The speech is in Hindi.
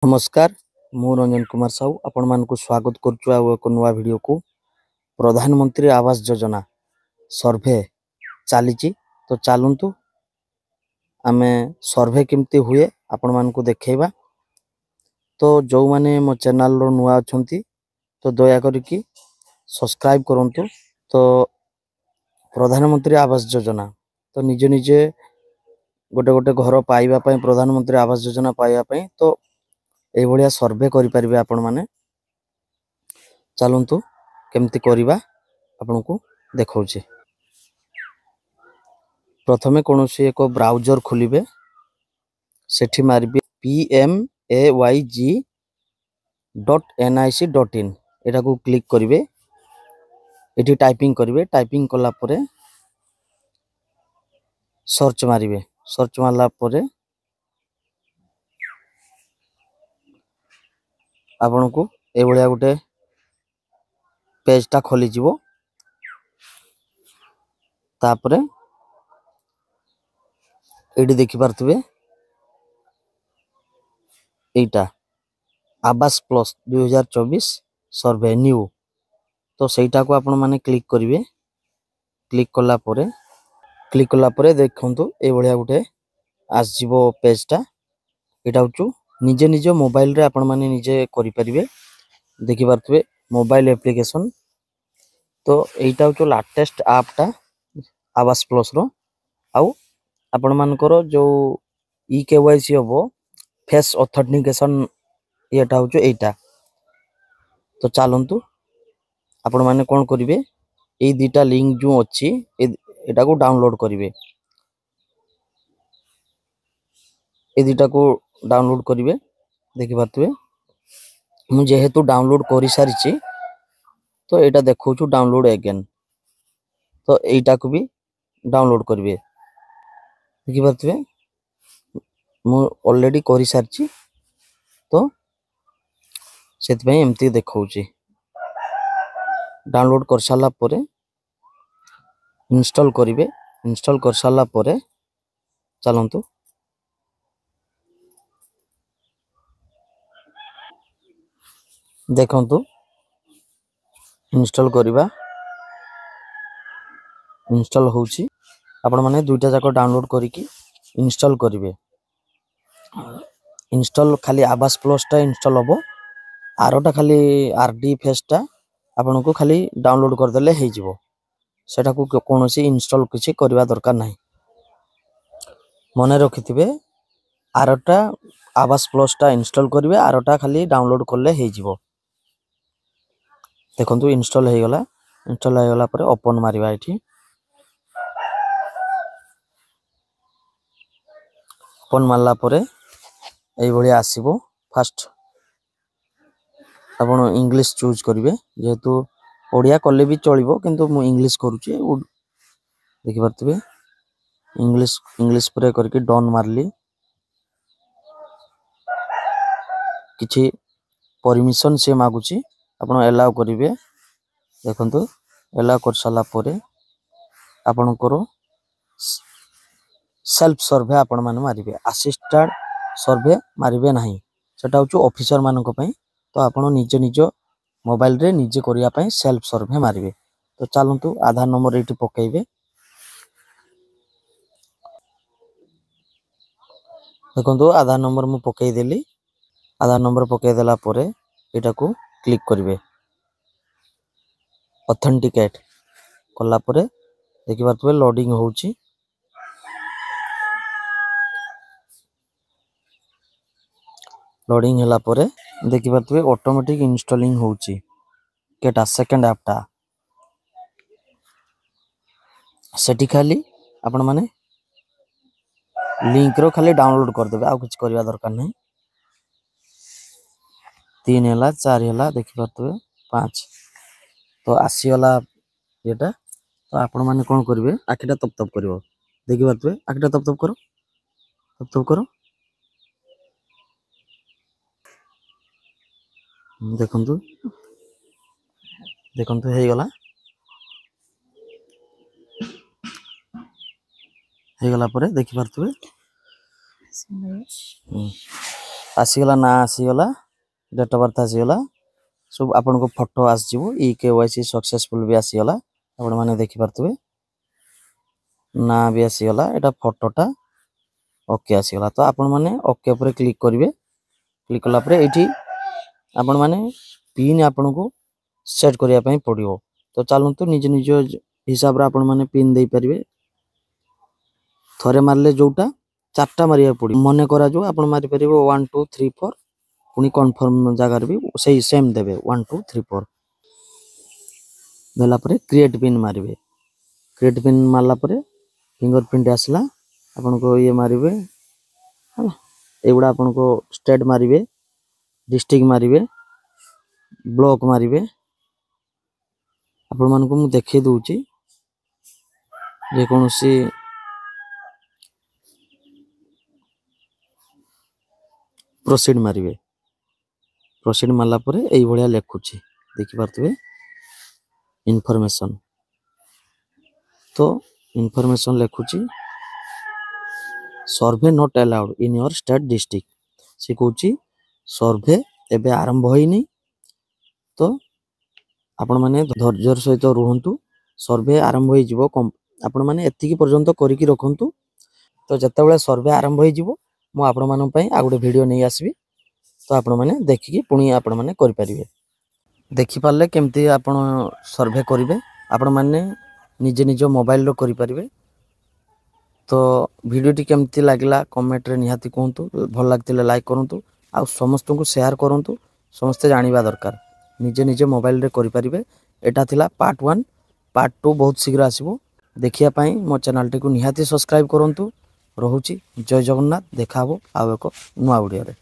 नमस्कार मु रंजन कुमार साहू आपण मानकु स्वागत करछु एक नुआ वीडियो को। प्रधानमंत्री आवास योजना सर्वे चली तो चलतु आमे सर्वे केमती हुए आपण मानकु देखैबा। तो जो माने मो चैनल रो नुआ अछंती तो दया करिकी सब्सक्राइब करंतु। तो प्रधानमंत्री आवास योजना तो निजे निजे गोटे गोटे घर पाइबा पई प्रधानमंत्री आवास योजना पाइबा पई तो ए भलिया सर्वे करि परिबे आपण माने। चलंतु केमती करिबा आपण को देखौछि। प्रथमे कोनोसी एक ब्राउजर खोलिबे सेठी मारिबे pmayg.nic.in एटा को क्लिक करिवे। एठी टाइपिंग करिवे। टाइपिंग कला परे सर्च मारिबे। सर्च मारला परे आपण को ए भलिया गोटे पेज टा खोली जीवो। तापरे एडी देखि पारथबे एटा आवास प्लस 2024 सर्वे न्यू। तो सेटा को आपण माने क्लिक करिवे। क्लिक कला परे देखंतु ए भलिया गोटे आस जीवो पेज टा। एटा होचु निजे निजे मोबाइल रे आपण माने निजे करि परिबे। देखि पारथबे मोबाइल एप्लीकेशन। तो एटा होचु लेटेस्ट ऐप टा आवास प्लस रो। आउ आपण मानकर जो केवाईसी होबो फेस ऑथेंटिकेशन एटा होचु एटा। तो चलंतु आपण माने कोन करिवे ए दीटा लिंक जो अछि एटा को डाउनलोड करिवे। ए दीटा को डाउनलोड करिवे। देखि पारथबे मु जेहेतु डाउनलोड करि सारिछि तो एटा देखौछु डाउनलोड अगेन। तो एटा को भी डाउनलोड करिवे। देखि पारथबे मु ऑलरेडी करि सारिछि तो सेत भाई एमती देखौछि। डाउनलोड कर साला परे इंस्टॉल करिवे। इंस्टॉल कर साला परे चलंतु देखंतु इंस्टॉल करिवा। इंस्टॉल होउछि। आपण माने दुईटा जाको डाउनलोड करिकी इंस्टॉल करिवे। इंस्टॉल खाली आवास प्लस टा इंस्टॉल होबो। आरोटा खाली आरडी फेस टा आपण को खाली डाउनलोड कर देले हे जिवो। सेटा को कोनोसी इंस्टॉल किछि करबा दरकार नाही। मने रखिथिबे आरोटा आवास प्लस टा इंस्टॉल करिवे। आरोटा खाली डाउनलोड करले हे जिवो। देखंतु इंस्टॉल हे गला। इंस्टॉल हे गला परे ओपन मारिबा। एठी ओपन मारला परे एई भलिया आसीबो। फर्स्ट आपण इंग्लिश चूज करिवे। जेहेतु ओडिया कले भी चलिबो किंतु मु इंग्लिश करूची। देखि पारथबे इंग्लिश परे करके डन मारली। किछि परमिशन से मागुची आपण अलाउ करिवे। देखंतु अलाउ कर साला परे आपण करो सेल्फ सर्वे आपण माने मारिवे। असिस्टेड सर्वे मारिवे नाही। सेटा होचु ऑफिसर मानन को पई। तो आपण निज निज मोबाइल रे निजे करिया पई सेल्फ सर्वे मारिवे। तो चलंतु आधार नंबर एठी पकाइबे। देखंतु आधार नंबर मु पकाई देली। आधार नंबर पकाई देला परे एटा को क्लिक करिवे। ऑथेंटिकेट कला परे देखि पारथबे लोडिंग होउची। लोडिंग हला परे देखि पारथबे ऑटोमेटिक इंस्टॉलिंग होउची। केटा सेकंड ऐप टा सेठी खाली आपण माने लिंक रो खाली डाउनलोड कर देबे। आ कुछ करबा दरकार नै। 3 हला 4 हला देखि पारथबे 5 तो आसी वाला एटा। तो आपण माने कोन करिवे आखिटा तप तप करिवो। देखि पारथबे आखिटा तप तप करो। तप तप करो। देखंतु देखंतु हे गला। हे गला परे देखि पारथबे आसीगला ना आसीगला डेट ऑफ बर्थ आसीगला सब आपन को फोटो आसीजिवो ई केवाईसी सक्सेसफुल भी आसीगला आपण माने देखि परतबे ना भी आसीगला एटा फोटोटा ओके आसीगला तो आपण माने ओके ऊपर क्लिक करिवे क्लिक कला परे एठी आपण माने पिन आपण को सेट करिया पई पडियो तो चलंतु निज निज हिसाब रे आपण माने पिन देई परिवे थरे मारले जोटा चारटा मारिया पड़ी मने करा जो आपण मारि परिबो 1 2 3 4 पुनी कन्फर्म जगार भी सही सेम देबे 1 2 3 4 देला परे क्रिएट पिन मारिबे क्रिएट पिन मारला परे फिंगरप्रिंट आसला आपण को ये मारिबे हला एगुडा आपण को स्टेट मारिबे डिस्ट्रिक्ट मारिबे ब्लॉक मारिबे आपण मान को मु देखै दोउची जे कोनोसी प्रोसीड मारिबे प्रोसीड मारला परे एई भलिया लेखुची देखि परतबे इनफॉरमेशन तो इनफॉरमेशन लेखुची survey not allowed in your state district से कहूची सर्वे एबे आरंभ होइनी तो आपण माने धैर्यर सहित रहंतु सर्वे आरंभ होई जिवो आपण माने एतिकी पर्यंत करिकि रखंतु तो जत्ते बेले सर्वे आरंभ होई जिवो मु आपण मानन पई आ गुटे वीडियो नै आसीबी तो आपण माने देखिकि पुणी आपण माने करि परिबे देखि पाले केमती आपण सर्वे करिवे आपण माने निजे निज मोबाइल रो करि परिबे तो वीडियो टी केमती लागला कमेंट रे निहाती कहंतु भल लागतिले लाइक करंतु आ समस्त को शेयर करंतु समस्त जानिबा दरकार निजे निजे मोबाइल रे करि परिबे एटा थिला पार्ट 1 पार्ट 2 बहुत शीघ्र आसीबो देखिया पई मो चैनल टी को निहाती सब्सक्राइब करंतु रहुची जय जगन्नाथ देखाबो आ एको नुआ वीडियो रे।